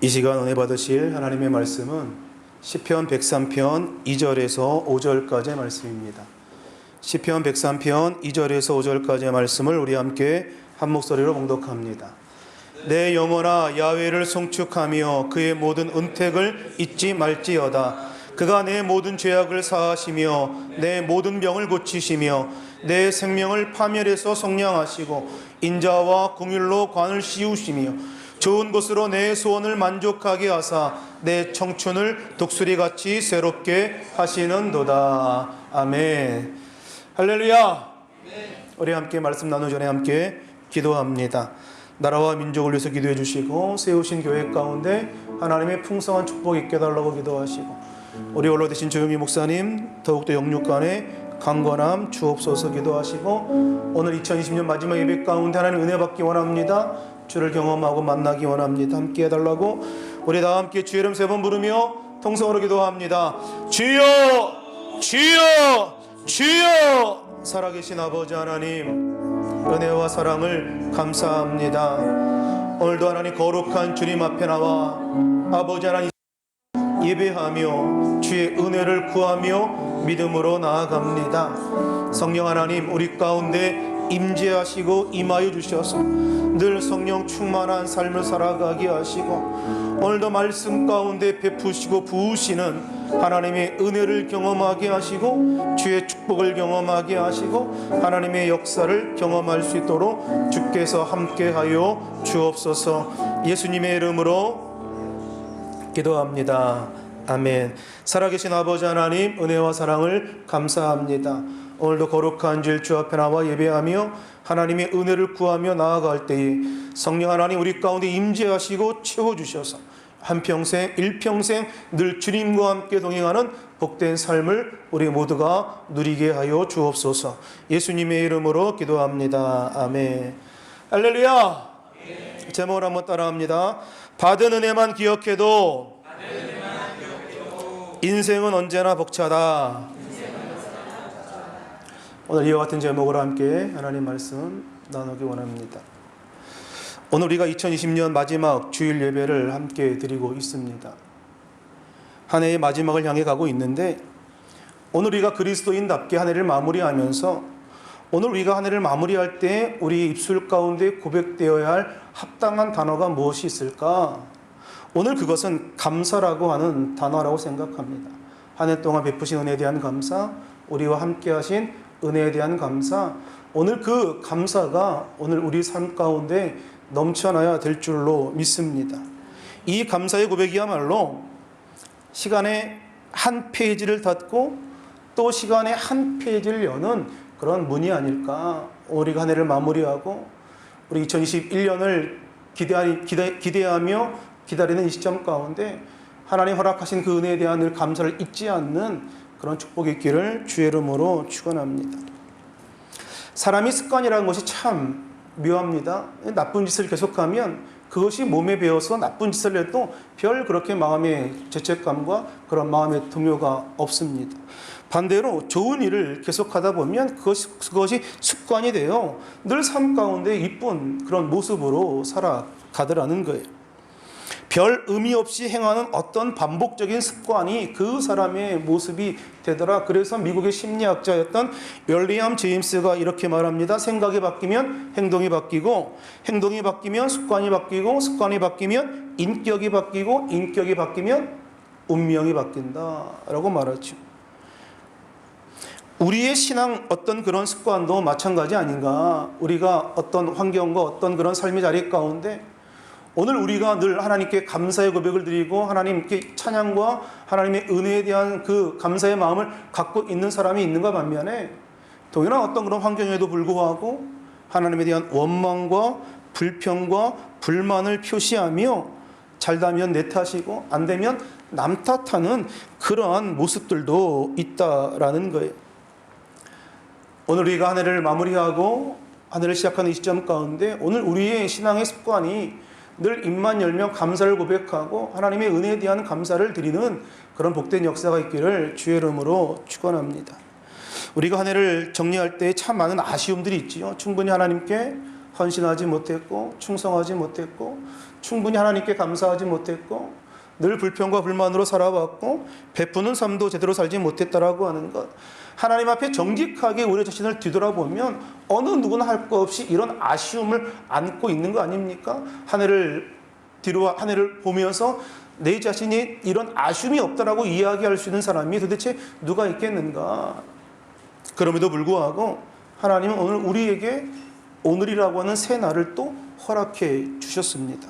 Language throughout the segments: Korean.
이 시간 은혜 받으실 하나님의 말씀은 시편 103편 2절에서 5절까지의 말씀입니다. 시편 103편 2절에서 5절까지의 말씀을 우리 함께 한 목소리로 봉독합니다. 내 영혼아 야훼를 송축하며 그의 모든 은택을 잊지 말지어다. 그가 내 모든 죄악을 사하시며 내 모든 병을 고치시며 내 생명을 파멸해서 속량하시고 인자와 공율로 관을 씌우시며 좋은 것으로 내 소원을 만족하게 하사 내 청춘을 독수리같이 새롭게 하시는도다. 아멘. 할렐루야. 우리 함께 말씀 나누기 전에 함께 기도합니다. 나라와 민족을 위해서 기도해 주시고 세우신 교회 가운데 하나님의 풍성한 축복 있게 달라고 기도하시고 우리 홀로 되신 조용희 목사님 더욱더 영육간에 강건함 주옵소서 기도하시고 오늘 2020년 마지막 예배 가운데 하나님 은혜 받기 원합니다. 주를 경험하고 만나기 원합니다. 함께 해달라고 우리 다 함께 주의 이름 3번 부르며 통성으로 기도합니다. 주여 주여 주여. 살아계신 아버지 하나님 은혜와 사랑을 감사합니다. 오늘도 하나님 거룩한 주님 앞에 나와 아버지 하나님 예배하며 주의 은혜를 구하며 믿음으로 나아갑니다. 성령 하나님 우리 가운데 임재하시고 임하여 주셔서 늘 성령 충만한 삶을 살아가게 하시고 오늘도 말씀 가운데 베푸시고 부으시는 하나님의 은혜를 경험하게 하시고 주의 축복을 경험하게 하시고 하나님의 역사를 경험할 수 있도록 주께서 함께하여 주옵소서. 예수님의 이름으로 기도합니다. 아멘. 살아계신 아버지 하나님 은혜와 사랑을 감사합니다. 오늘도 거룩한 주일 주 앞에 나와 예배하며 하나님의 은혜를 구하며 나아갈 때에 성령 하나님 우리 가운데 임재하시고 채워주셔서 한평생 일평생 늘 주님과 함께 동행하는 복된 삶을 우리 모두가 누리게 하여 주옵소서. 예수님의 이름으로 기도합니다. 아멘. 할렐루야. 제목을 한번 따라합니다. 받은 은혜만 기억해도 인생은 언제나 벅차다. 오늘 이와 같은 제목으로 함께 하나님 말씀 나누기 원합니다. 오늘 우리가 2020년 마지막 주일 예배를 함께 드리고 있습니다. 한 해의 마지막을 향해 가고 있는데 오늘 우리가 그리스도인답게 한 해를 마무리하면서 오늘 우리가 한 해를 마무리할 때 우리 입술 가운데 고백되어야 할 합당한 단어가 무엇이 있을까? 오늘 그것은 감사라고 하는 단어라고 생각합니다. 한 해 동안 베푸신 은혜에 대한 감사, 우리와 함께 하신 은혜에 대한 감사, 오늘 그 감사가 오늘 우리 삶 가운데 넘쳐나야 될 줄로 믿습니다. 이 감사의 고백이야말로 시간의 한 페이지를 닫고 또 시간의 한 페이지를 여는 그런 문이 아닐까. 우리가 한 해를 마무리하고 우리 2021년을 기대하며 기다리는 이 시점 가운데 하나님 허락하신 그 은혜에 대한 늘 감사를 잊지 않는 그런 축복이 있기를 주의 이름으로 축원합니다. 사람이 습관이라는 것이 참 묘합니다. 나쁜 짓을 계속하면 그것이 몸에 배어서 나쁜 짓을 해도 별 그렇게 마음의 죄책감과 그런 마음의 동요가 없습니다. 반대로 좋은 일을 계속하다 보면 그것이 습관이 되어 늘 삶 가운데 이쁜 그런 모습으로 살아가더라는 거예요. 별 의미 없이 행하는 어떤 반복적인 습관이 그 사람의 모습이 되더라. 그래서 미국의 심리학자였던 윌리엄 제임스가 이렇게 말합니다. 생각이 바뀌면 행동이 바뀌고 행동이 바뀌면 습관이 바뀌고 습관이 바뀌면 인격이 바뀌고 인격이 바뀌면 운명이 바뀐다 라고 말하죠. 우리의 신앙 어떤 그런 습관도 마찬가지 아닌가. 우리가 어떤 환경과 어떤 그런 삶의 자리 가운데 오늘 우리가 늘 하나님께 감사의 고백을 드리고 하나님께 찬양과 하나님의 은혜에 대한 그 감사의 마음을 갖고 있는 사람이 있는가 반면에 동일한 어떤 그런 환경에도 불구하고 하나님에 대한 원망과 불평과 불만을 표시하며 잘되면 내 탓이고 안 되면 남 탓하는 그러한 모습들도 있다라는 거예요. 오늘 우리가 한 해를 마무리하고 한 해를 시작하는 이 시점 가운데 오늘 우리의 신앙의 습관이 늘 입만 열면 감사를 고백하고 하나님의 은혜에 대한 감사를 드리는 그런 복된 역사가 있기를 주의 이름으로 축원합니다. 우리가 한 해를 정리할 때 참 많은 아쉬움들이 있지요. 충분히 하나님께 헌신하지 못했고 충성하지 못했고 충분히 하나님께 감사하지 못했고 늘 불평과 불만으로 살아왔고 베푸는 삶도 제대로 살지 못했다라고 하는 것, 하나님 앞에 정직하게 우리 자신을 뒤돌아보면 어느 누구나 할 것 없이 이런 아쉬움을 안고 있는 거 아닙니까? 한 해를 보면서 내 자신이 이런 아쉬움이 없다라고 이야기할 수 있는 사람이 도대체 누가 있겠는가? 그럼에도 불구하고 하나님은 오늘 우리에게 오늘이라고 하는 새 날을 또 허락해 주셨습니다.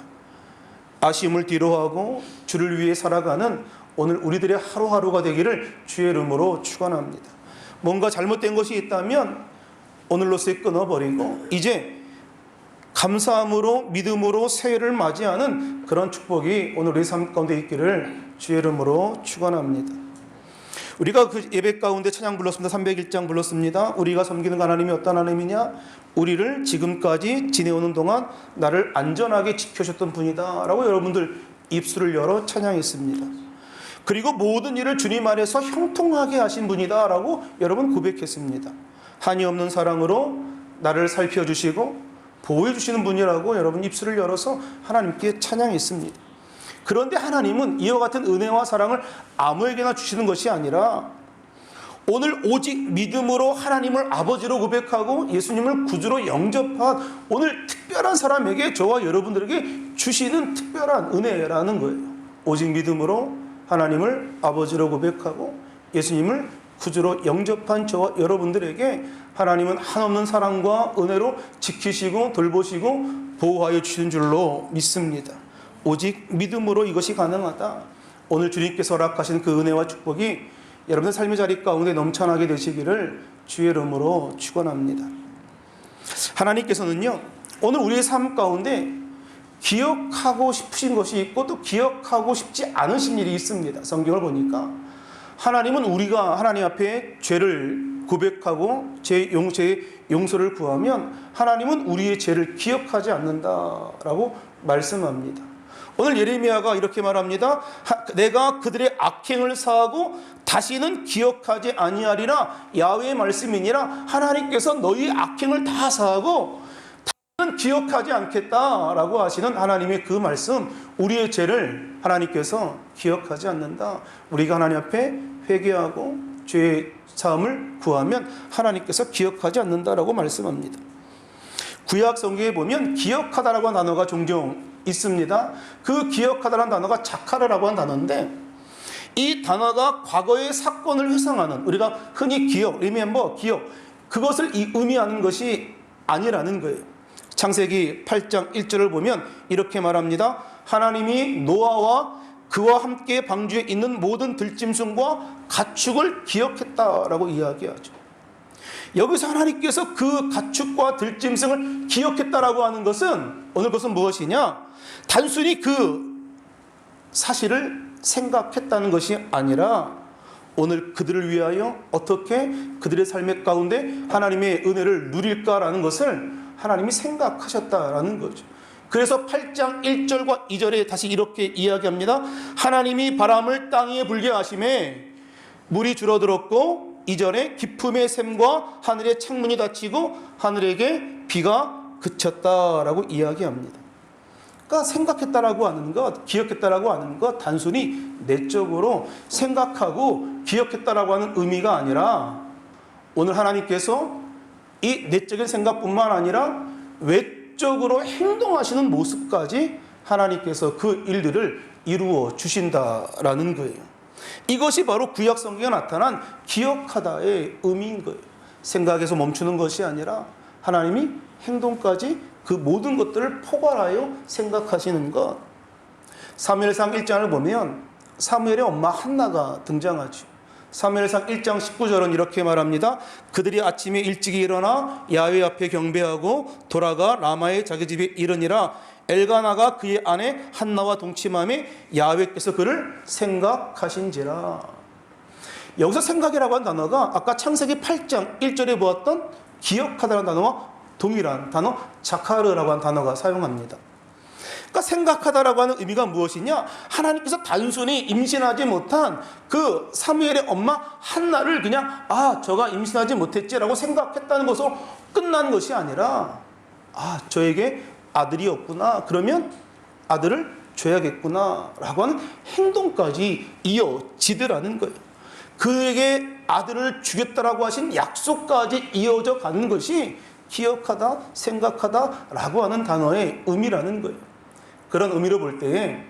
아쉬움을 뒤로하고 주를 위해 살아가는 오늘 우리들의 하루하루가 되기를 주의 이름으로 축원합니다. 뭔가 잘못된 것이 있다면 오늘로써 끊어버리고 이제 감사함으로 믿음으로 새해를 맞이하는 그런 축복이 오늘 우리 삶 가운데 있기를 주의 이름으로 축원합니다. 우리가 그 예배 가운데 찬양 불렀습니다. 301장 불렀습니다. 우리가 섬기는 하나님이 어떤 하나님이냐? 우리를 지금까지 지내오는 동안 나를 안전하게 지켜주셨던 분이다 라고 여러분들 입술을 열어 찬양했습니다. 그리고 모든 일을 주님 안에서 형통하게 하신 분이다 라고 여러분 고백했습니다. 한이 없는 사랑으로 나를 살펴주시고 보호해 주시는 분이라고 여러분 입술을 열어서 하나님께 찬양했습니다. 그런데 하나님은 이와 같은 은혜와 사랑을 아무에게나 주시는 것이 아니라 오늘 오직 믿음으로 하나님을 아버지로 고백하고 예수님을 구주로 영접한 오늘 특별한 사람에게, 저와 여러분들에게 주시는 특별한 은혜라는 거예요. 오직 믿음으로 하나님을 아버지로 고백하고 예수님을 구주로 영접한 저와 여러분들에게 하나님은 한없는 사랑과 은혜로 지키시고 돌보시고 보호하여 주시는 줄로 믿습니다. 오직 믿음으로 이것이 가능하다. 오늘 주님께서 허락하신 그 은혜와 축복이 여러분의 삶의 자리 가운데 넘쳐나게 되시기를 주의 이름으로 축원합니다. 하나님께서는요, 오늘 우리의 삶 가운데 기억하고 싶으신 것이 있고 또 기억하고 싶지 않으신 일이 있습니다. 성경을 보니까 하나님은 우리가 하나님 앞에 죄를 고백하고 제 용서를 구하면 하나님은 우리의 죄를 기억하지 않는다라고 말씀합니다. 오늘 예레미야가 이렇게 말합니다. 내가 그들의 악행을 사하고 다시는 기억하지 아니하리라. 야훼의 말씀이니라. 하나님께서 너희 악행을 다 사하고 다시는 기억하지 않겠다라고 하시는 하나님의 그 말씀, 우리의 죄를 하나님께서 기억하지 않는다. 우리가 하나님 앞에 회개하고 죄의 사함을 구하면 하나님께서 기억하지 않는다라고 말씀합니다. 구약 성경에 보면 기억하다라고 하는 단어가 종종 있습니다. 그 기억하다라는 단어가 자카르라고 하는 단어인데 이 단어가 과거의 사건을 회상하는, 우리가 흔히 기억, 리멤버, 기억, 그것을 의미하는 것이 아니라는 거예요. 창세기 8장 1절을 보면 이렇게 말합니다. 하나님이 노아와 그와 함께 방주에 있는 모든 들짐승과 가축을 기억했다라고 이야기하죠. 여기서 하나님께서 그 가축과 들짐승을 기억했다라고 하는 것은, 오늘 그것은 무엇이냐? 단순히 그 사실을 생각했다는 것이 아니라 오늘 그들을 위하여 어떻게 그들의 삶의 가운데 하나님의 은혜를 누릴까라는 것을 하나님이 생각하셨다라는 거죠. 그래서 8장 1절과 2절에 다시 이렇게 이야기합니다. 하나님이 바람을 땅 위에 불게 하심에 물이 줄어들었고 2절에 기품의 샘과 하늘의 창문이 닫히고 하늘에게 비가 그쳤다라고 이야기합니다. 그러니까 생각했다라고 하는 것, 기억했다라고 하는 것, 단순히 내적으로 생각하고 기억했다라고 하는 의미가 아니라 오늘 하나님께서 이 내적인 생각뿐만 아니라 외적으로 행동하시는 모습까지 하나님께서 그 일들을 이루어 주신다라는 거예요. 이것이 바로 구약 성경에 나타난 기억하다의 의미인 거예요. 생각에서 멈추는 것이 아니라 하나님이 행동까지 그 모든 것들을 포괄하여 생각하시는 것. 사무엘상 1장을 보면 사무엘의 엄마 한나가 등장하죠. 사무엘상 1장 19절은 이렇게 말합니다. 그들이 아침에 일찍 일어나 야훼 앞에 경배하고 돌아가 라마의 자기 집에 이르니라. 엘가나가 그의 아내 한나와 동침함에 야훼께서 그를 생각하신지라. 여기서 생각이라고 한 단어가 아까 창세기 8장 1절에 보았던 기억하다라는 단어와 동일한 단어 자카르라고 하는 단어가 사용합니다. 그러니까 생각하다라고 하는 의미가 무엇이냐? 하나님께서 단순히 임신하지 못한 그 사무엘의 엄마 한나를 그냥 저가 임신하지 못했지라고 생각했다는 것으로 끝난 것이 아니라 저에게 아들이 없구나. 그러면 아들을 줘야겠구나 라고 하는 행동까지 이어지더라는 거예요. 그에게 아들을 주겠다라고 하신 약속까지 이어져 가는 것이 기억하다, 생각하다 라고 하는 단어의 의미라는 거예요. 그런 의미로 볼 때에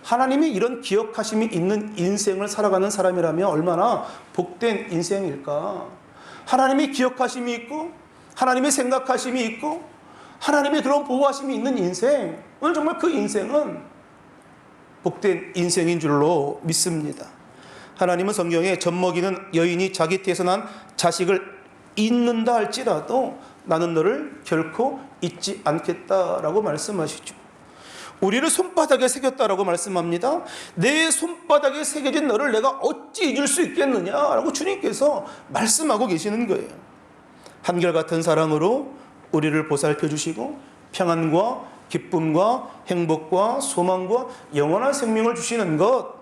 하나님이 이런 기억하심이 있는 인생을 살아가는 사람이라면 얼마나 복된 인생일까. 하나님이 기억하심이 있고 하나님의 생각하심이 있고 하나님의 그런 보호하심이 있는 인생, 오늘 정말 그 인생은 복된 인생인 줄로 믿습니다. 하나님은 성경에 젖먹이는 여인이 자기 태에서 난 자식을 잊는다 할지라도 나는 너를 결코 잊지 않겠다라고 말씀하시죠. 우리를 손바닥에 새겼다라고 말씀합니다. 내 손바닥에 새겨진 너를 내가 어찌 잊을 수 있겠느냐라고 주님께서 말씀하고 계시는 거예요. 한결같은 사랑으로 우리를 보살펴 주시고 평안과 기쁨과 행복과 소망과 영원한 생명을 주시는 것,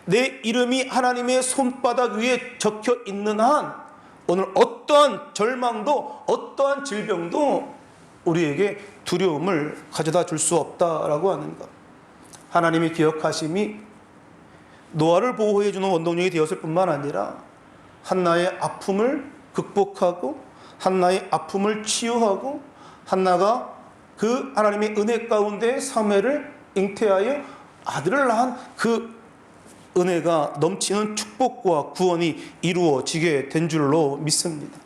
내 이름이 하나님의 손바닥 위에 적혀 있는 한 오늘 어떠한 절망도 어떠한 질병도 우리에게 두려움을 가져다 줄 수 없다라고 하는 것. 하나님의 기억하심이 노아를 보호해 주는 원동력이 되었을 뿐만 아니라 한나의 아픔을 극복하고 한나의 아픔을 치유하고 한나가 그 하나님의 은혜 가운데 사무엘을 잉태하여 아들을 낳은 그 은혜가 넘치는 축복과 구원이 이루어지게 된 줄로 믿습니다.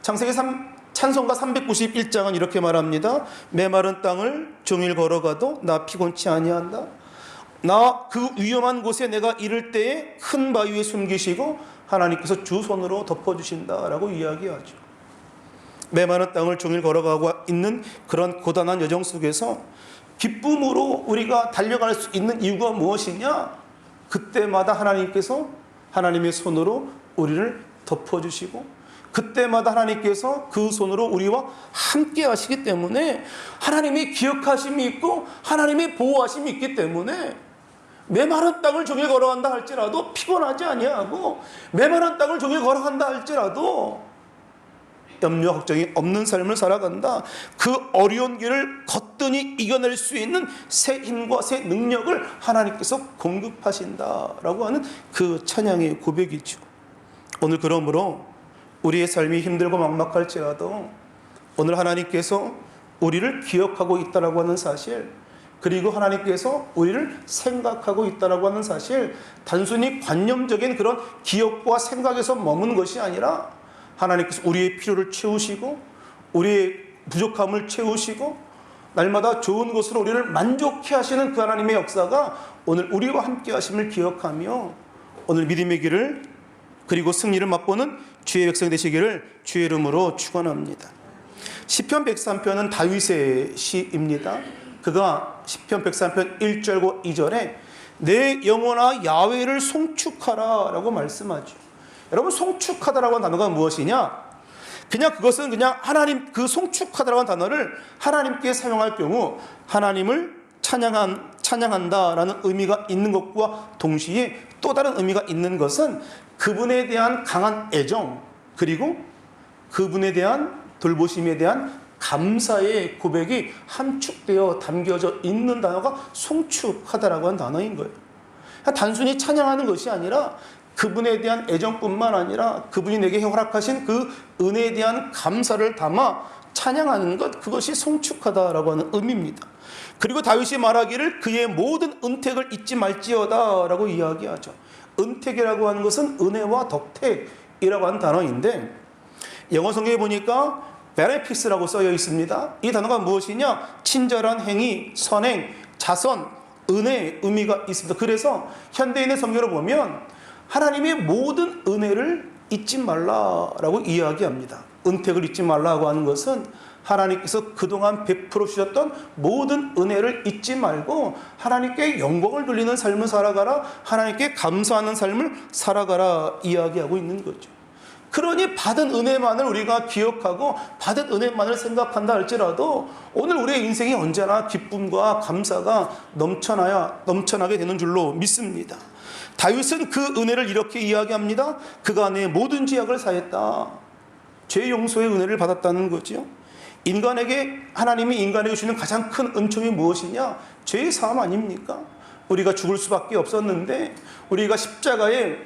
창세기 찬송가 391장은 이렇게 말합니다. 메마른 땅을 종일 걸어가도 나 피곤치 아니한다. 나 그 위험한 곳에 내가 이를 때에 큰 바위에 숨기시고 하나님께서 주 손으로 덮어주신다라고 이야기하죠. 메마른 땅을 종일 걸어가고 있는 그런 고단한 여정 속에서 기쁨으로 우리가 달려갈 수 있는 이유가 무엇이냐? 그때마다 하나님께서 하나님의 손으로 우리를 덮어주시고 그때마다 하나님께서 그 손으로 우리와 함께 하시기 때문에 하나님의 기억하심이 있고 하나님의 보호하심이 있기 때문에 메마른 땅을 종일 걸어간다 할지라도 피곤하지 아니하고 메마른 땅을 종일 걸어간다 할지라도 염려 걱정이 없는 삶을 살아간다. 그 어려운 길을 거뜬히 이겨낼 수 있는 새 힘과 새 능력을 하나님께서 공급하신다라고 하는 그 찬양의 고백이죠. 오늘 그러므로 우리의 삶이 힘들고 막막할지라도 오늘 하나님께서 우리를 기억하고 있다라고 하는 사실, 그리고 하나님께서 우리를 생각하고 있다라고 하는 사실, 단순히 관념적인 그런 기억과 생각에서 머무는 것이 아니라 하나님께서 우리의 필요를 채우시고 우리의 부족함을 채우시고 날마다 좋은 것으로 우리를 만족해 하시는 그 하나님의 역사가 오늘 우리와 함께 하심을 기억하며 오늘 믿음의 길을 그리고 승리를 맛보는 주의 백성 되시기를 주의 이름으로 축원합니다. 시편 103편은 다윗의 시입니다. 그가 시편 103편 1절과 2절에 내 영혼아 야훼를 송축하라 라고 말씀하죠. 여러분, 송축하다라고 하는 단어가 무엇이냐? 그것은 그냥 하나님, 그 송축하다라고 하는 단어를 하나님께 사용할 경우 하나님을 찬양한다라는 의미가 있는 것과 동시에 또 다른 의미가 있는 것은 그분에 대한 강한 애정, 그리고 그분에 대한 돌보심에 대한 감사의 고백이 함축되어 담겨져 있는 단어가 송축하다라고 하는 단어인 거예요. 단순히 찬양하는 것이 아니라 그분에 대한 애정뿐만 아니라 그분이 내게 허락하신 그 은혜에 대한 감사를 담아 찬양하는 것, 그것이 송축하다라고 하는 의미입니다. 그리고 다윗이 말하기를 그의 모든 은택을 잊지 말지어다 라고 이야기하죠. 은택이라고 하는 것은 은혜와 덕택이라고 하는 단어인데 영어 성경에 보니까 benefits라고 써여 있습니다. 이 단어가 무엇이냐? 친절한 행위, 선행, 자선, 은혜의 의미가 있습니다. 그래서 현대인의 성경을 보면 하나님의 모든 은혜를 잊지 말라라고 이야기합니다. 은택을 잊지 말라고 하는 것은 하나님께서 그동안 베풀어 주셨던 모든 은혜를 잊지 말고 하나님께 영광을 돌리는 삶을 살아가라, 하나님께 감사하는 삶을 살아가라 이야기하고 있는 거죠. 그러니 받은 은혜만을 우리가 기억하고 받은 은혜만을 생각한다 할지라도 오늘 우리의 인생이 언제나 기쁨과 감사가 넘쳐나게 되는 줄로 믿습니다. 다윗은 그 은혜를 이렇게 이야기합니다. 그가 내 모든 죄악을 사했다. 죄 용서의 은혜를 받았다는 거죠. 하나님이 인간에게 주는 가장 큰 은총이 무엇이냐? 죄의 사함 아닙니까? 우리가 죽을 수밖에 없었는데, 우리가 십자가에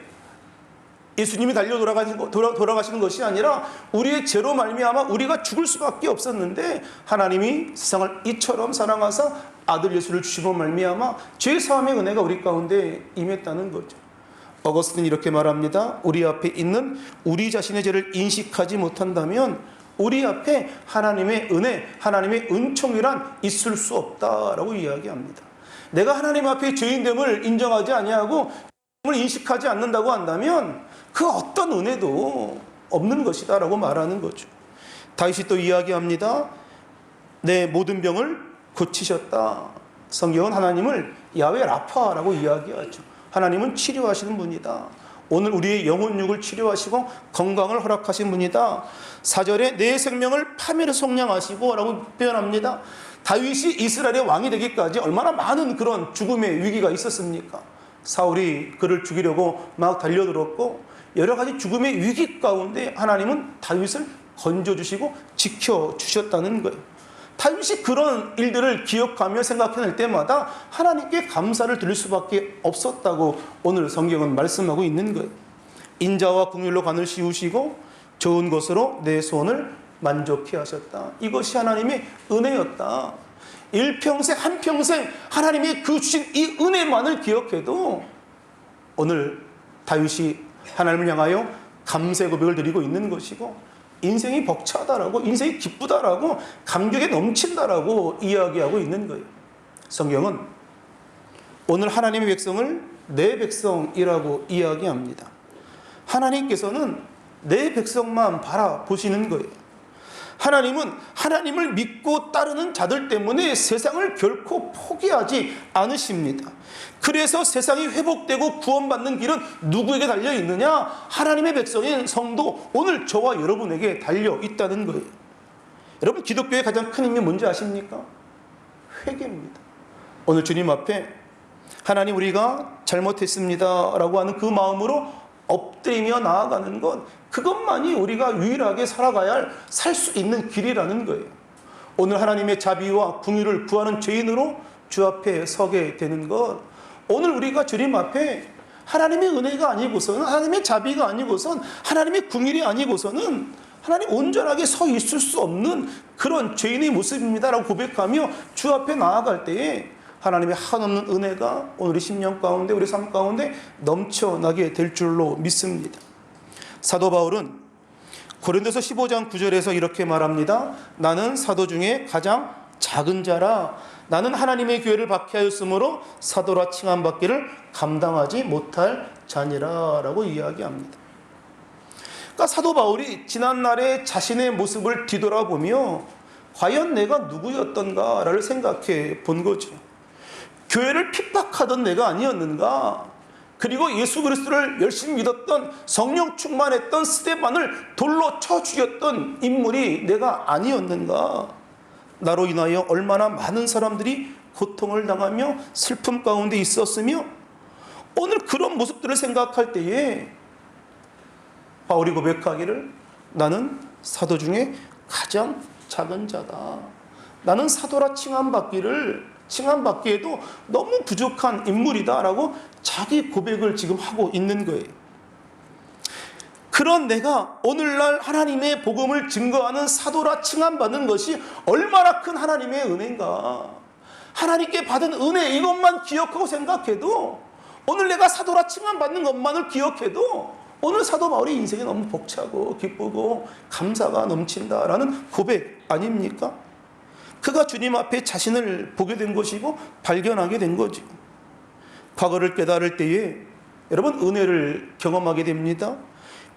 예수님이 달려 돌아가시는 것이 아니라 우리의 죄로 말미암아 우리가 죽을 수밖에 없었는데, 하나님이 세상을 이처럼 사랑하사 아들 예수를 주심으로 말미암아 죄의 사함의 은혜가 우리 가운데 임했다는 거죠. 어거스틴이 이렇게 말합니다. 우리 앞에 있는 우리 자신의 죄를 인식하지 못한다면 우리 앞에 하나님의 은혜, 하나님의 은총이란 있을 수 없다라고 이야기합니다. 내가 하나님 앞에 죄인됨을 인정하지 아니하고 인식하지 않는다고 한다면 그 어떤 은혜도 없는 것이다 라고 말하는 거죠. 다윗이 또 이야기합니다. 내 모든 병을 고치셨다. 성경은 하나님을 야훼 라파라고 이야기하죠. 하나님은 치료하시는 분이다. 오늘 우리의 영혼육을 치료하시고 건강을 허락하신 분이다. 4절에 내 생명을 파멸에 속량하시고 라고 표현합니다. 다윗이 이스라엘의 왕이 되기까지 얼마나 많은 그런 죽음의 위기가 있었습니까? 사울이 그를 죽이려고 막 달려들었고 여러 가지 죽음의 위기 가운데 하나님은 다윗을 건져주시고 지켜주셨다는 거예요. 다윗이 그런 일들을 기억하며 생각해낼 때마다 하나님께 감사를 드릴 수밖에 없었다고 오늘 성경은 말씀하고 있는 거예요. 인자와 긍휼로 간을 씌우시고 좋은 것으로 내 소원을 만족해 하셨다. 이것이 하나님의 은혜였다. 일평생 한평생 하나님이 그 주신 이 은혜만을 기억해도 오늘 다윗이 하나님을 향하여 감사의 고백을 드리고 있는 것이고 인생이 벅차다라고, 인생이 기쁘다라고, 감격에 넘친다라고 이야기하고 있는 거예요. 성경은 오늘 하나님의 백성을 내 백성이라고 이야기합니다. 하나님께서는 내 백성만 바라보시는 거예요. 하나님은 하나님을 믿고 따르는 자들 때문에 세상을 결코 포기하지 않으십니다. 그래서 세상이 회복되고 구원받는 길은 누구에게 달려 있느냐? 하나님의 백성인 성도, 오늘 저와 여러분에게 달려 있다는 거예요. 여러분, 기독교의 가장 큰 힘이 뭔지 아십니까? 회개입니다. 오늘 주님 앞에 하나님 우리가 잘못했습니다 라고 하는 그 마음으로 엎드리며 나아가는 것, 그것만이 우리가 유일하게 살아가야 살 수 있는 길이라는 거예요. 오늘 하나님의 자비와 긍휼을 구하는 죄인으로 주 앞에 서게 되는 것, 오늘 우리가 주님 앞에 하나님의 은혜가 아니고서는, 하나님의 자비가 아니고선, 하나님의 긍휼이 아니고서는 하나님 온전하게 서 있을 수 없는 그런 죄인의 모습입니다라고 고백하며 주 앞에 나아갈 때에 하나님의 한없는 은혜가 오늘 우리 심령 가운데, 우리 삶 가운데 넘쳐나게 될 줄로 믿습니다. 사도 바울은 고린도서 15장 9절에서 이렇게 말합니다. 나는 사도 중에 가장 작은 자라. 나는 하나님의 교회를 박해하였으므로 사도라 칭함받기를 감당하지 못할 자니라 라고 이야기합니다. 그러니까 사도 바울이 지난날의 자신의 모습을 뒤돌아보며 과연 내가 누구였던가를 생각해 본 거죠. 교회를 핍박하던 내가 아니었는가? 그리고 예수 그리스도를 열심히 믿었던, 성령 충만했던 스데반을 돌로 쳐 죽였던 인물이 내가 아니었는가? 나로 인하여 얼마나 많은 사람들이 고통을 당하며 슬픔 가운데 있었으며, 오늘 그런 모습들을 생각할 때에 바울이 고백하기를 나는 사도 중에 가장 작은 자다. 나는 사도라 칭함받기에도 너무 부족한 인물이다라고 자기 고백을 지금 하고 있는 거예요. 그런 내가 오늘날 하나님의 복음을 증거하는 사도라 칭함받는 것이 얼마나 큰 하나님의 은혜인가. 하나님께 받은 은혜, 이것만 기억하고 생각해도, 오늘 내가 사도라 칭함받는 것만을 기억해도 오늘 사도 바울의 인생이 너무 벅차고 기쁘고 감사가 넘친다라는 고백 아닙니까? 그가 주님 앞에 자신을 보게 된 것이고 발견하게 된 거죠. 과거를 깨달을 때에 여러분 은혜를 경험하게 됩니다.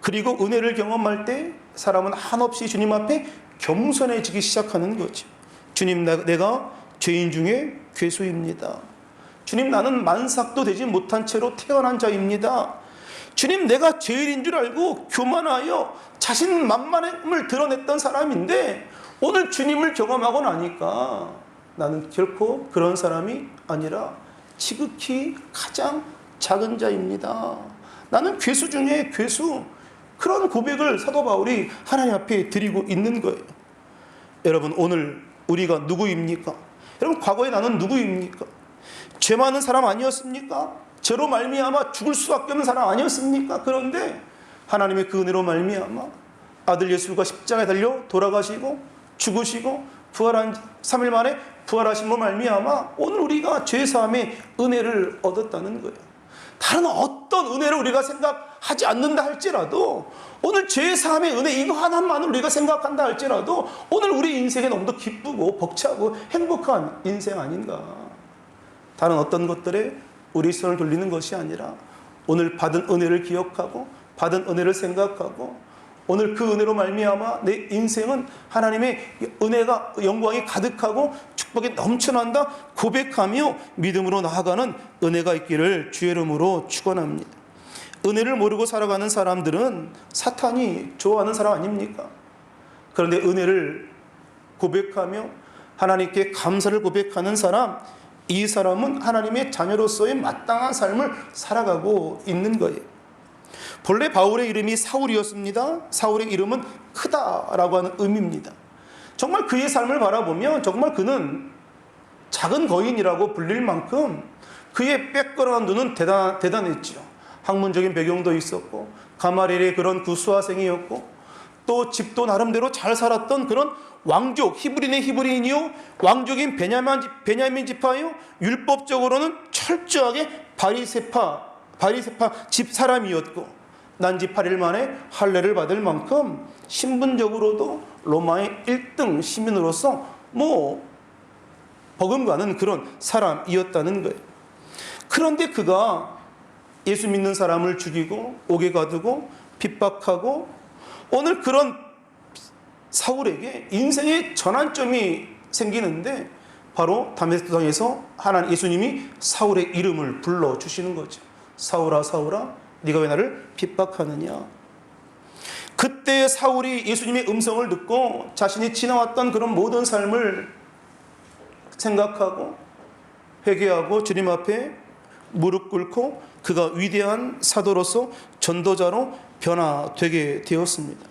그리고 은혜를 경험할 때 사람은 한없이 주님 앞에 겸손해지기 시작하는 거죠. 주님, 내가 죄인 중에 괴수입니다. 주님, 나는 만삭도 되지 못한 채로 태어난 자입니다. 주님, 내가 죄인인 줄 알고 교만하여 자신 만만함을 드러냈던 사람인데 오늘 주님을 경험하고 나니까 나는 결코 그런 사람이 아니라 지극히 가장 작은 자입니다. 나는 괴수 중에 괴수. 그런 고백을 사도 바울이 하나님 앞에 드리고 있는 거예요. 여러분, 오늘 우리가 누구입니까? 여러분, 과거에 나는 누구입니까? 죄 많은 사람 아니었습니까? 죄로 말미암아 죽을 수밖에 없는 사람 아니었습니까? 그런데 하나님의 그 은혜로 말미암아 아들 예수가 십자가에 달려 돌아가시고 죽으시고 부활한 3일 만에 부활하심으로 말미암아 오늘 우리가 죄사함의 은혜를 얻었다는 거예요. 다른 어떤 은혜를 우리가 생각하지 않는다 할지라도 오늘 죄사함의 은혜 이거 하나만을 우리가 생각한다 할지라도 오늘 우리 인생에 너무도 기쁘고 벅차고 행복한 인생 아닌가. 다른 어떤 것들에 우리 손을 돌리는 것이 아니라 오늘 받은 은혜를 기억하고 받은 은혜를 생각하고 오늘 그 은혜로 말미암아 내 인생은 하나님의 은혜가 영광이 가득하고 축복이 넘쳐난다 고백하며 믿음으로 나아가는 은혜가 있기를 주의 이름으로 축원합니다. 은혜를 모르고 살아가는 사람들은 사탄이 좋아하는 사람 아닙니까? 그런데 은혜를 고백하며 하나님께 감사를 고백하는 사람, 이 사람은 하나님의 자녀로서의 마땅한 삶을 살아가고 있는 거예요. 본래 바울의 이름이 사울이었습니다. 사울의 이름은 크다라고 하는 의미입니다. 정말 그의 삶을 바라보면 정말 그는 작은 거인이라고 불릴 만큼 그의 백그라운드는 대단했죠. 학문적인 배경도 있었고 가마리엘의 그런 수하생이었고 또 집도 나름대로 잘 살았던 그런 왕족, 히브리인의 히브리인이요 왕족인 베냐민 지파요 율법적으로는 철저하게 바리새파 집 사람이었고 난지 8일 만에 할례를 받을 만큼 신분적으로도 로마의 1등 시민으로서 버금가는 그런 사람이었다는 거예요. 그런데 그가 예수 믿는 사람을 죽이고 옥에 가두고 핍박하고 오늘 그런 사울에게 인생의 전환점이 생기는데 바로 다메섹 도상에서 하나님 예수님이 사울의 이름을 불러주시는 거죠. 사울아 사울아 네가 왜 나를 핍박하느냐. 그때 사울이 예수님의 음성을 듣고 자신이 지나왔던 그런 모든 삶을 생각하고 회개하고 주님 앞에 무릎 꿇고 그가 위대한 사도로서 전도자로 변화되게 되었습니다.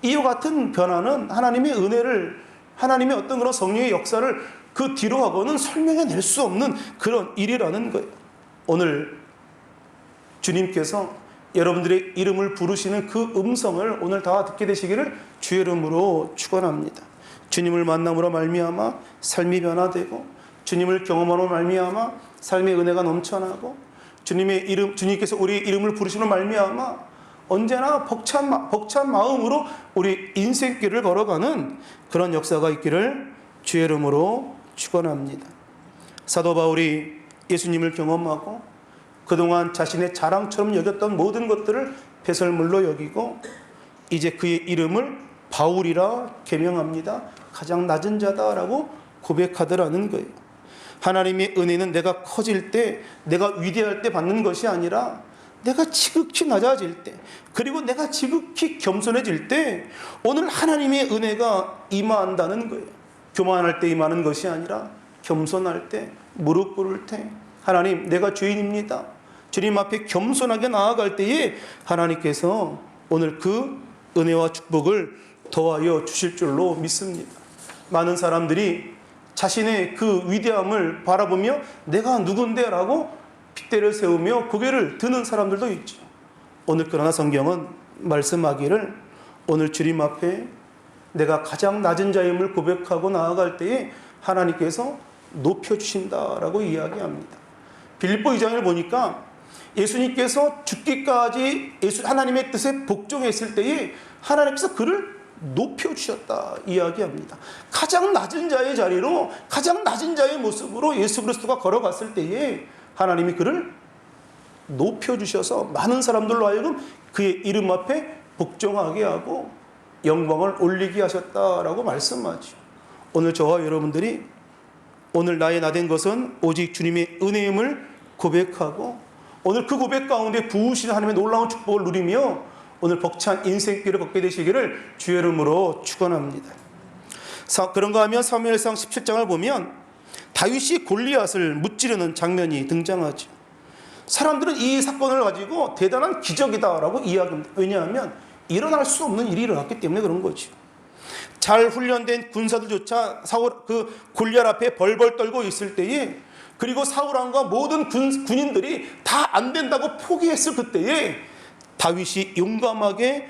이와 같은 변화는 하나님의 은혜를 하나님의 어떤 그런 성령의 역사를 그 뒤로 하고는 설명해낼 수 없는 그런 일이라는 거예요. 오늘 주님께서 여러분들의 이름을 부르시는 그 음성을 오늘 다 듣게 되시기를 주의 이름으로 축원합니다. 주님을 만남으로 말미암아 삶이 변화되고 주님을 경험함으로 말미암아 삶의 은혜가 넘쳐나고 주님께서 우리 이름을 부르시는 말미암아 언제나 벅찬 마음으로 우리 인생길을 걸어가는 그런 역사가 있기를 주의 이름으로 축원합니다. 사도 바울이 예수님을 경험하고 그동안 자신의 자랑처럼 여겼던 모든 것들을 배설물로 여기고 이제 그의 이름을 바울이라 계명합니다. 가장 낮은 자다라고 고백하더라는 거예요. 하나님의 은혜는 내가 커질 때, 내가 위대할 때 받는 것이 아니라 내가 지극히 낮아질 때, 그리고 내가 지극히 겸손해질 때 오늘 하나님의 은혜가 임한다는 거예요. 교만할 때 임하는 것이 아니라 겸손할 때, 무릎 꿇을 때 하나님 내가 죄인입니다. 주님 앞에 겸손하게 나아갈 때에 하나님께서 오늘 그 은혜와 축복을 더하여 주실 줄로 믿습니다. 많은 사람들이 자신의 그 위대함을 바라보며 내가 누군데 라고 핏대를 세우며 고개를 드는 사람들도 있죠. 오늘 그러나 성경은 말씀하기를 오늘 주님 앞에 내가 가장 낮은 자임을 고백하고 나아갈 때에 하나님께서 높여주신다라고 이야기합니다. 빌립보 2장을 보니까 예수님께서 죽기까지 하나님의 뜻에 복종했을 때에 하나님께서 그를 높여주셨다 이야기합니다. 가장 낮은 자의 자리로 가장 낮은 자의 모습으로 예수 그리스도가 걸어갔을 때에 하나님이 그를 높여주셔서 많은 사람들로 하여금 그의 이름 앞에 복종하게 하고 영광을 올리게 하셨다라고 말씀하죠. 오늘 저와 여러분들이 오늘 나의 나된 것은 오직 주님의 은혜임을 고백하고 오늘 그 고백 가운데 부으시는 하나님의 놀라운 축복을 누리며 오늘 벅찬 인생길을 걷게 되시기를 주의 이름으로 축원합니다. 그런가 하면 사무엘상 17장을 보면 다윗이 골리앗을 무찌르는 장면이 등장하죠. 사람들은 이 사건을 가지고 대단한 기적이다라고 이야기합니다. 왜냐하면 일어날 수 없는 일이 일어났기 때문에 그런 거죠. 잘 훈련된 군사들조차 그 골리앗 앞에 벌벌 떨고 있을 때에, 그리고 사울 왕과 모든 군인들이 다 안 된다고 포기했을 그때에 다윗이 용감하게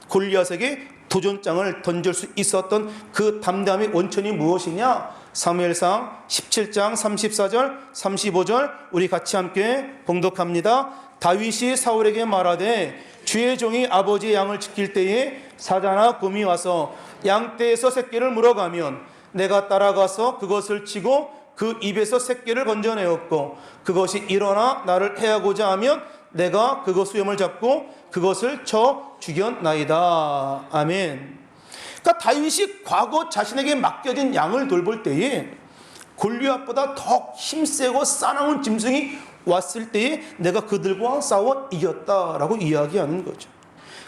골리앗에게 도전장을 던질 수 있었던 그 담대함의 원천이 무엇이냐? 사무엘상 17장 34절 35절 우리 같이 함께 봉독합니다. 다윗이 사울에게 말하되 주의 종이 아버지의 양을 지킬 때에 사자나 곰이 와서 양떼에서 새끼를 물어가면 내가 따라가서 그것을 치고 그 입에서 새끼를 건져내었고, 그것이 일어나 나를 해하고자 하면 내가 그것 수염을 잡고 그것을 쳐 죽였나이다. 아멘. 그러니까 다윗이 과거 자신에게 맡겨진 양을 돌볼 때에 골리앗보다 더 힘세고 싸나운 짐승이 왔을 때에 내가 그들과 싸워 이겼다라고 이야기하는 거죠.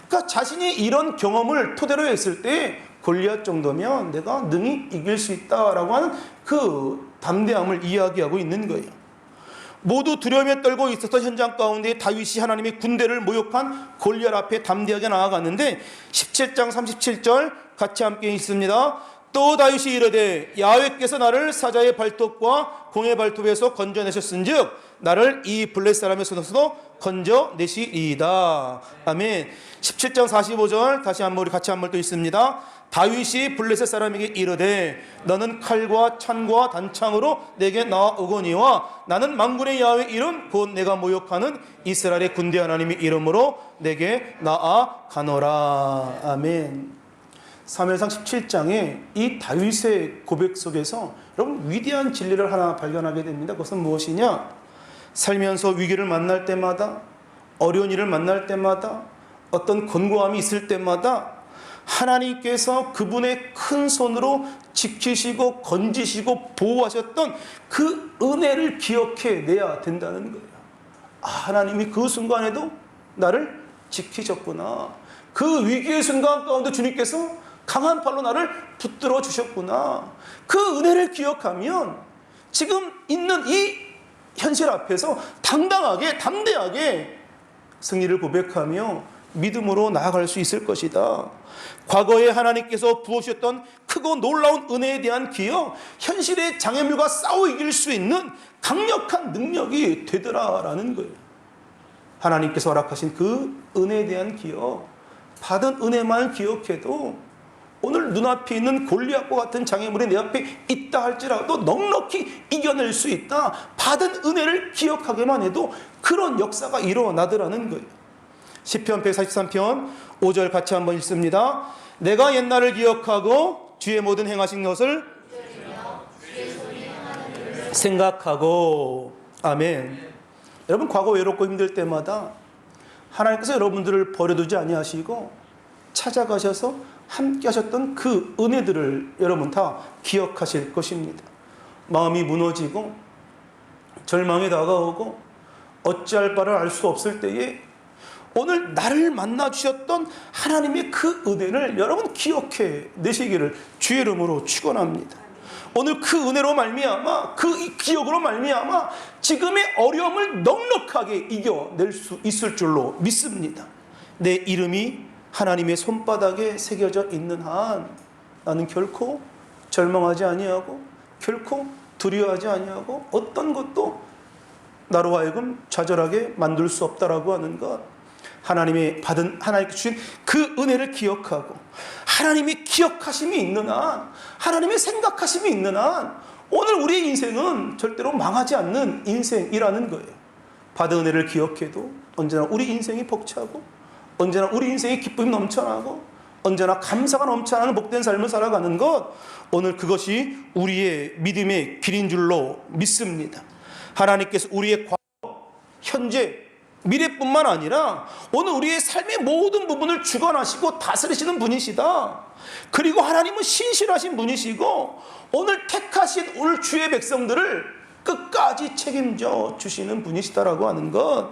그러니까 자신이 이런 경험을 토대로 했을 때 골리앗 정도면 내가 능히 이길 수 있다라고 하는 그 담대함을 이야기하고 있는 거예요. 모두 두려움에 떨고 있었던 현장 가운데 다윗이 하나님의 군대를 모욕한 골리앗 앞에 담대하게 나아갔는데 17장 37절 같이 함께 있습니다. 또 다윗이 이르되 야훼께서 나를 사자의 발톱과 공의 발톱에서 건져내셨은즉 나를 이 블레셋 사람의 손에서도 건져내시리이다. 아멘. 17장 45절 다시 한번 우리 같이 한번 또 있습니다. 다윗이 블레셋 사람에게 이르되 너는 칼과 찬과 단창으로 내게 나아오거니와 나는 만군의 야훼 이름 곧 내가 모욕하는 이스라엘의 군대 하나님의 이름으로 내게 나아가노라. 아멘. 사무엘상 17장에 이 다윗의 고백 속에서 여러분 위대한 진리를 하나 발견하게 됩니다. 그것은 무엇이냐? 살면서 위기를 만날 때마다, 어려운 일을 만날 때마다, 어떤 곤고함이 있을 때마다 하나님께서 그분의 큰 손으로 지키시고 건지시고 보호하셨던 그 은혜를 기억해내야 된다는 거예요. 아, 하나님이 그 순간에도 나를 지키셨구나. 그 위기의 순간 가운데 주님께서 강한 팔로 나를 붙들어 주셨구나. 그 은혜를 기억하면 지금 있는 이 현실 앞에서 당당하게 담대하게 승리를 고백하며 믿음으로 나아갈 수 있을 것이다. 과거에 하나님께서 부어주셨던 크고 놀라운 은혜에 대한 기억, 현실의 장애물과 싸워 이길 수 있는 강력한 능력이 되더라라는 거예요. 하나님께서 허락하신 그 은혜에 대한 기억, 받은 은혜만 기억해도 오늘 눈앞에 있는 골리앗과 같은 장애물이 내 앞에 있다 할지라도 넉넉히 이겨낼 수 있다. 받은 은혜를 기억하기만 해도 그런 역사가 일어나더라는 거예요. 시편 143편 5절 같이 한번 읽습니다. 내가 옛날을 기억하고 주의 모든 행하신 것을 생각하고. 아멘. 여러분, 과거 외롭고 힘들 때마다 하나님께서 여러분들을 버려두지 아니하시고 찾아가셔서 함께 하셨던 그 은혜들을 여러분 다 기억하실 것입니다. 마음이 무너지고 절망이 다가오고 어찌할 바를 알 수 없을 때에 오늘 나를 만나 주셨던 하나님의 그 은혜를 여러분 기억해 내시기를 주의 이름으로 축원합니다. 오늘 그 은혜로 말미암아, 그 기억으로 말미암아 지금의 어려움을 넉넉하게 이겨낼 수 있을 줄로 믿습니다. 내 이름이 하나님의 손바닥에 새겨져 있는 한 나는 결코 절망하지 아니하고 결코 두려워하지 아니하고 어떤 것도 나로 하여금 좌절하게 만들 수 없다라고 하는 것, 하나님의 받은, 하나님께 주신 그 은혜를 기억하고 하나님의 기억하심이 있는 한, 하나님의 생각하심이 있는 한 오늘 우리의 인생은 절대로 망하지 않는 인생이라는 거예요. 받은 은혜를 기억해도 언제나 우리 인생이 벅차고 언제나 우리 인생이 기쁨이 넘쳐나고 언제나 감사가 넘쳐나는 복된 삶을 살아가는 것, 오늘 그것이 우리의 믿음의 길인 줄로 믿습니다. 하나님께서 우리의 과거, 현재, 미래뿐만 아니라 오늘 우리의 삶의 모든 부분을 주관하시고 다스리시는 분이시다. 그리고 하나님은 신실하신 분이시고 오늘 택하신 오늘 주의 백성들을 끝까지 책임져 주시는 분이시다라고 하는 것,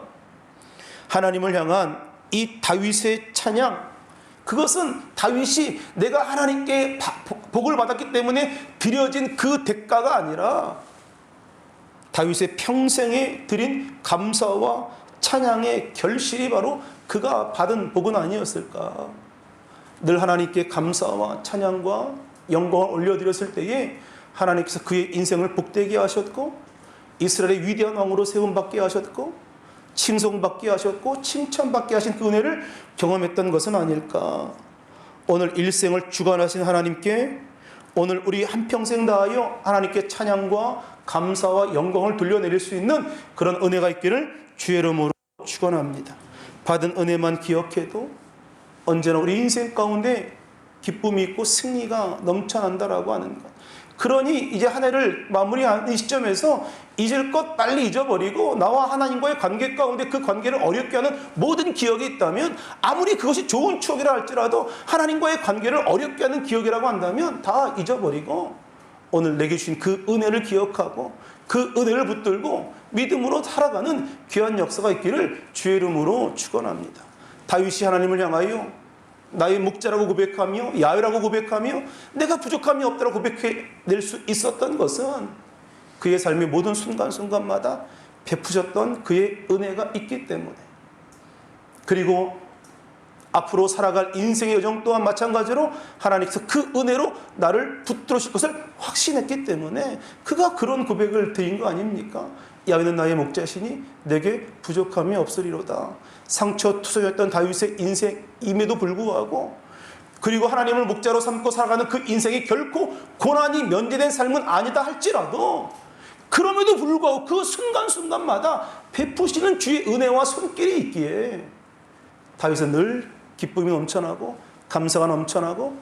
하나님을 향한 이 다윗의 찬양, 그것은 다윗이 내가 하나님께 복을 받았기 때문에 드려진 그 대가가 아니라 다윗의 평생에 드린 감사와 찬양의 결실이 바로 그가 받은 복은 아니었을까. 늘 하나님께 감사와 찬양과 영광을 올려드렸을 때에 하나님께서 그의 인생을 복되게 하셨고 이스라엘의 위대한 왕으로 세움받게 하셨고 칭송받게 하셨고 칭찬받게 하신 그 은혜를 경험했던 것은 아닐까. 오늘 일생을 주관하신 하나님께 오늘 우리 한평생 다하여 하나님께 찬양과 감사와 영광을 돌려내릴 수 있는 그런 은혜가 있기를 주의 이름으로 축원합니다. 받은 은혜만 기억해도 언제나 우리 인생 가운데 기쁨이 있고 승리가 넘쳐난다라고 하는 것. 그러니 이제 한 해를 마무리하는 시점에서 잊을 것 빨리 잊어버리고 나와 하나님과의 관계 가운데 그 관계를 어렵게 하는 모든 기억이 있다면 아무리 그것이 좋은 추억이라 할지라도 하나님과의 관계를 어렵게 하는 기억이라고 한다면 다 잊어버리고 오늘 내게 주신 그 은혜를 기억하고 그 은혜를 붙들고 믿음으로 살아가는 귀한 역사가 있기를 주의 이름으로 축원합니다. 다윗이 하나님을 향하여 나의 목자라고 고백하며 야훼라고 고백하며 내가 부족함이 없다고 고백해낼 수 있었던 것은 그의 삶의 모든 순간순간마다 베푸셨던 그의 은혜가 있기 때문에, 그리고 앞으로 살아갈 인생의 여정 또한 마찬가지로 하나님께서 그 은혜로 나를 붙들으실 것을 확신했기 때문에 그가 그런 고백을 드린 거 아닙니까? 야훼는 나의 목자시니 내게 부족함이 없으리로다. 상처투성이었던 다윗의 인생임에도 불구하고, 그리고 하나님을 목자로 삼고 살아가는 그 인생이 결코 고난이 면제된 삶은 아니다 할지라도 그럼에도 불구하고 그 순간순간마다 베푸시는 주의 은혜와 손길이 있기에 다윗은 늘 기쁨이 넘쳐나고 감사가 넘쳐나고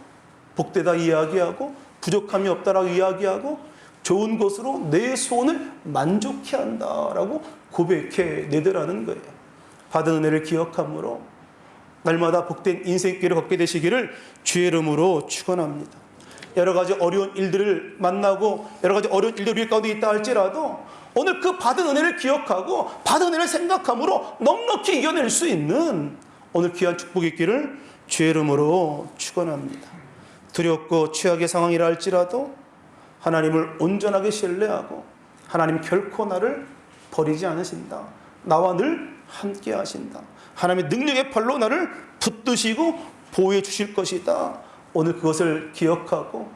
복되다 이야기하고 부족함이 없다라고 이야기하고 좋은 것으로 내 소원을 만족해 한다라고 고백해 내더라는 거예요. 받은 은혜를 기억함으로 날마다 복된 인생길을 걷게 되시기를 주의 이름으로 축원합니다. 여러 가지 어려운 일들을 만나고 여러 가지 어려운 일들이 가운데 있다 할지라도 오늘 그 받은 은혜를 기억하고 받은 은혜를 생각함으로 넉넉히 이겨낼 수 있는 오늘 귀한 축복이 있기를 주의 이름으로 축원합니다. 두렵고 최악의 상황이라 할지라도 하나님을 온전하게 신뢰하고 하나님 결코 나를 버리지 않으신다. 나와 늘 함께 하신다. 하나님의 능력의 팔로 나를 붙드시고 보호해 주실 것이다. 오늘 그것을 기억하고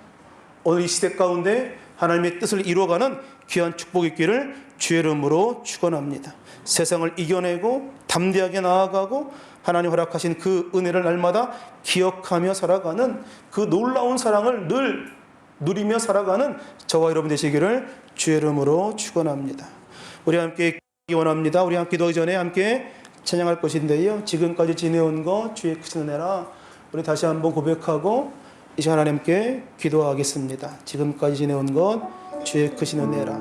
오늘 이 시대 가운데 하나님의 뜻을 이루어가는 귀한 축복이 있기를 주의 이름으로 축원합니다. 세상을 이겨내고 담대하게 나아가고 하나님 허락하신 그 은혜를 날마다 기억하며 살아가는 그 놀라운 사랑을 늘 누리며 살아가는 저와 여러분 되시기를 주의 이름으로 축원합니다. 우리 함께 기도하기 원합니다. 우리 함께 기도하기 전에 함께 찬양할 것인데요. 지금까지 지내온 것 주의 크신 은혜라 우리 다시 한번 고백하고 이 시간 하나님께 기도하겠습니다. 지금까지 지내온 것 주의 크신 은혜라.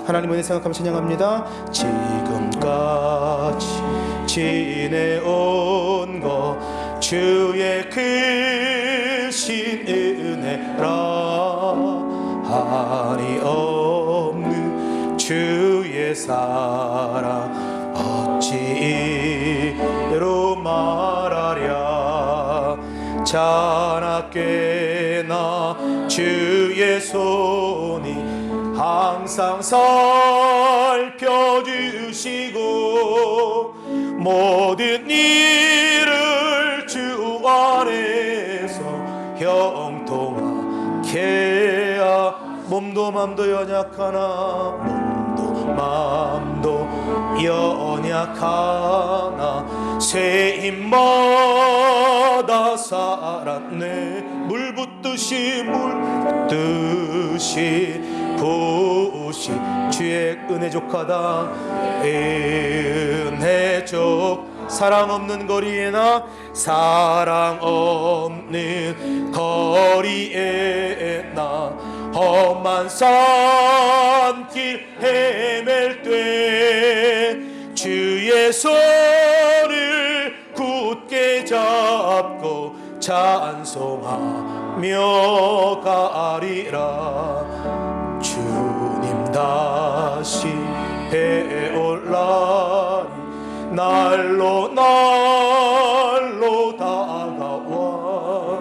하나님 은혜 생각하며 찬양합니다. 지금까지 지내온 것 주의 크신 은혜라. 한이 없는 주의 사랑 어찌로 말하랴. 자나깨나 주의 손이 항상 살펴주시고 모든 일을 주 안에서 형통하게 몸도 맘도 연약하나 몸도 맘도 연약하나 새 힘마다 살았네. 물 붓듯이 부으시 주의 은혜 족하다. 은혜 족 사랑 없는 거리에 나 사랑 없는 거리에 나 험한 산길 헤맬 때 주의 손을 굳게 잡고 찬송하며 가리라. 주님 다시 배올라니 날로 다가와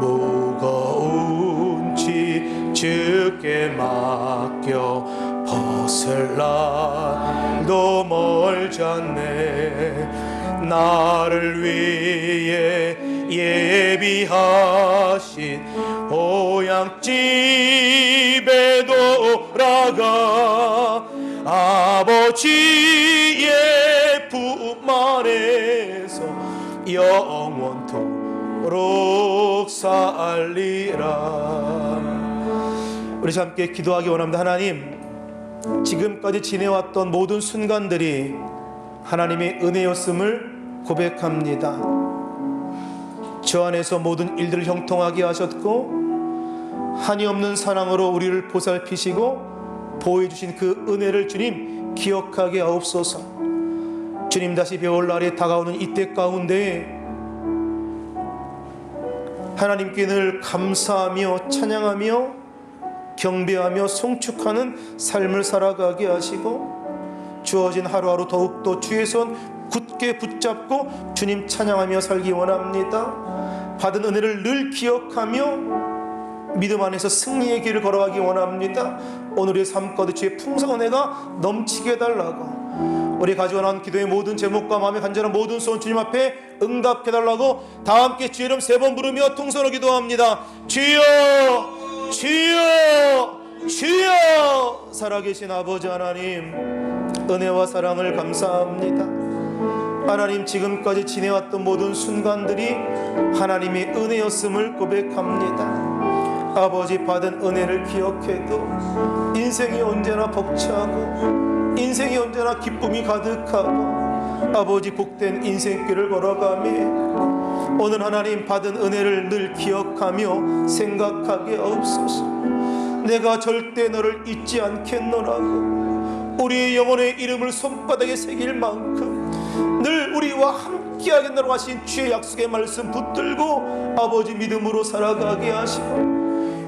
무거운 짐 주께 맡겨 벗을 날도 멀잖네. 나를 위해 예비하신 보양집에 돌아가 아버지의 품 안에서 영원토록 살리라. 우리 함께 기도하기 원합니다. 하나님, 지금까지 지내왔던 모든 순간들이 하나님의 은혜였음을 고백합니다. 저 안에서 모든 일들을 형통하게 하셨고 한이 없는 사랑으로 우리를 보살피시고 보호해주신 그 은혜를 주님 기억하게 하옵소서. 주님, 다시 배울 날이 다가오는 이때 가운데 하나님께 늘 감사하며 찬양하며 경배하며 송축하는 삶을 살아가게 하시고 주어진 하루하루 더욱더 주의 손 굳게 붙잡고 주님 찬양하며 살기 원합니다. 받은 은혜를 늘 기억하며 믿음 안에서 승리의 길을 걸어가기 원합니다. 오늘의 삶 가운데 주의 풍성한 은혜가 넘치게 해달라고, 우리 가지고 나온 기도의 모든 제목과 마음에 간절한 모든 소원 주님 앞에 응답해달라고 다 함께 주의 이름 3번 부르며 통성으로 기도합니다. 주여 주여 주여. 살아계신 아버지 하나님, 은혜와 사랑을 감사합니다. 하나님, 지금까지 지내왔던 모든 순간들이 하나님의 은혜였음을 고백합니다. 아버지, 받은 은혜를 기억해도 인생이 언제나 벅차고 인생이 언제나 기쁨이 가득하고 아버지 복된 인생길을 걸어가며 오늘 하나님 받은 은혜를 늘 기억하며 생각하게 하옵소서. 내가 절대 너를 잊지 않겠노라고 우리의 영혼의 이름을 손바닥에 새길 만큼 늘 우리와 함께하겠노라고 하신 주의 약속의 말씀 붙들고 아버지 믿음으로 살아가게 하시고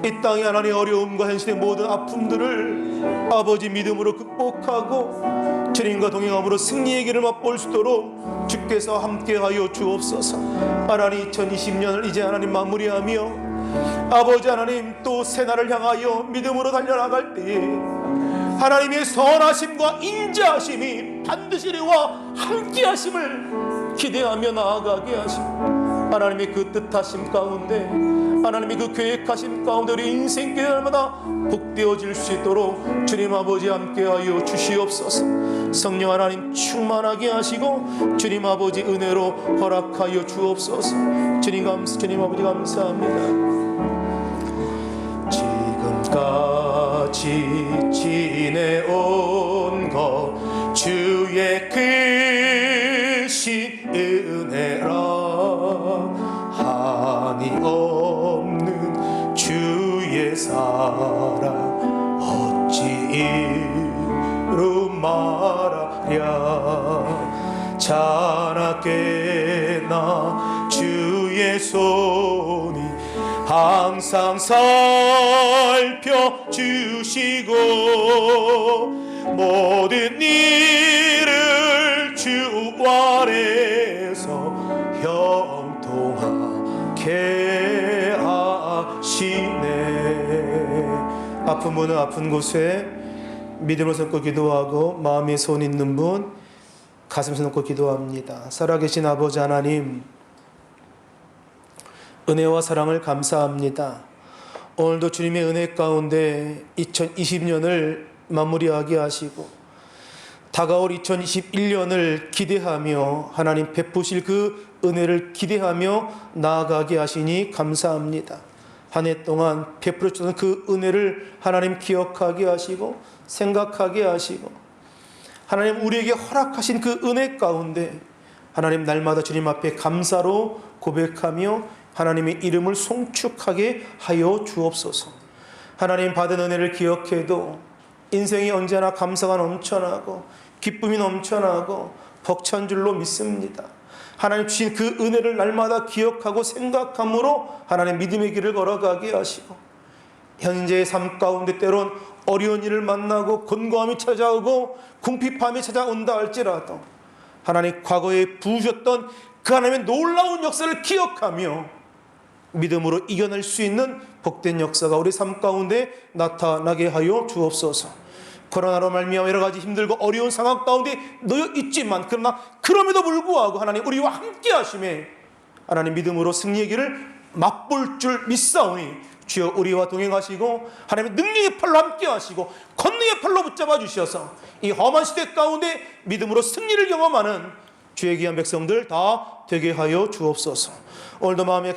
이 땅의 하나님의 어려움과 현실의 모든 아픔들을 아버지 믿음으로 극복하고 주님과 동행함으로 승리의 길을 맛볼 수 있도록 주께서 함께하여 주옵소서. 하나님, 2020년을 이제 하나님 마무리하며 아버지 하나님 또 새날을 향하여 믿음으로 달려나갈 때에 하나님의 선하심과 인자하심이 반드시 우리와 함께하심을 기대하며 나아가게 하시고 하나님의 그 뜻하심 가운데 하나님의 그 계획하심 가운데 우리 인생길 날마다 복되어질 수 있도록 주님 아버지 함께하여 주시옵소서. 성령 하나님 충만하게 하시고 주님 아버지 은혜로 허락하여 주옵소서. 주님 아버지 감사합니다. 지금까지 지내온 것 주의 크신 은혜라. 한이 없는 주의 사랑 어찌 이루 말하랴. 자나깨나 주의 손이 항상 살펴주시고 모든 일을 주 아래서 형통하게 하시네. 아픈 분은 아픈 곳에 믿음을 섞고 기도하고 마음에 손 있는 분 가슴에 놓고 기도합니다. 살아계신 아버지 하나님, 은혜와 사랑을 감사합니다. 오늘도 주님의 은혜 가운데 2020년을 마무리하게 하시고 다가올 2021년을 기대하며 하나님 베푸실 그 은혜를 기대하며 나아가게 하시니 감사합니다. 한 해 동안 베풀어 주신 그 은혜를 하나님 기억하게 하시고 생각하게 하시고 하나님 우리에게 허락하신 그 은혜 가운데 하나님 날마다 주님 앞에 감사로 고백하며 하나님의 이름을 송축하게 하여 주옵소서. 하나님 받은 은혜를 기억해도 인생이 언제나 감사가 넘쳐나고 기쁨이 넘쳐나고 벅찬 줄로 믿습니다. 하나님 주신 그 은혜를 날마다 기억하고 생각함으로 하나님 믿음의 길을 걸어가게 하시고 현재의 삶 가운데 때론 어려운 일을 만나고 곤고함이 찾아오고 궁핍함이 찾아온다 할지라도 하나님 과거에 부으셨던 그 하나님의 놀라운 역사를 기억하며 믿음으로 이겨낼 수 있는 복된 역사가 우리 삶 가운데 나타나게 하여 주옵소서. 코로나로 말미암아 여러 가지 힘들고 어려운 상황 가운데 놓여 있지만 그러나 그럼에도 불구하고 하나님 우리와 함께 하심에 하나님 믿음으로 승리의 길을 맛볼 줄 믿사오니 주여 우리와 동행하시고 하나님의 능력의 팔로 함께 하시고 권능의 팔로 붙잡아 주셔서 이 험한 시대 가운데 믿음으로 승리를 경험하는 주의 귀한 백성들 다 되게 하여 주옵소서. 오늘도 마음에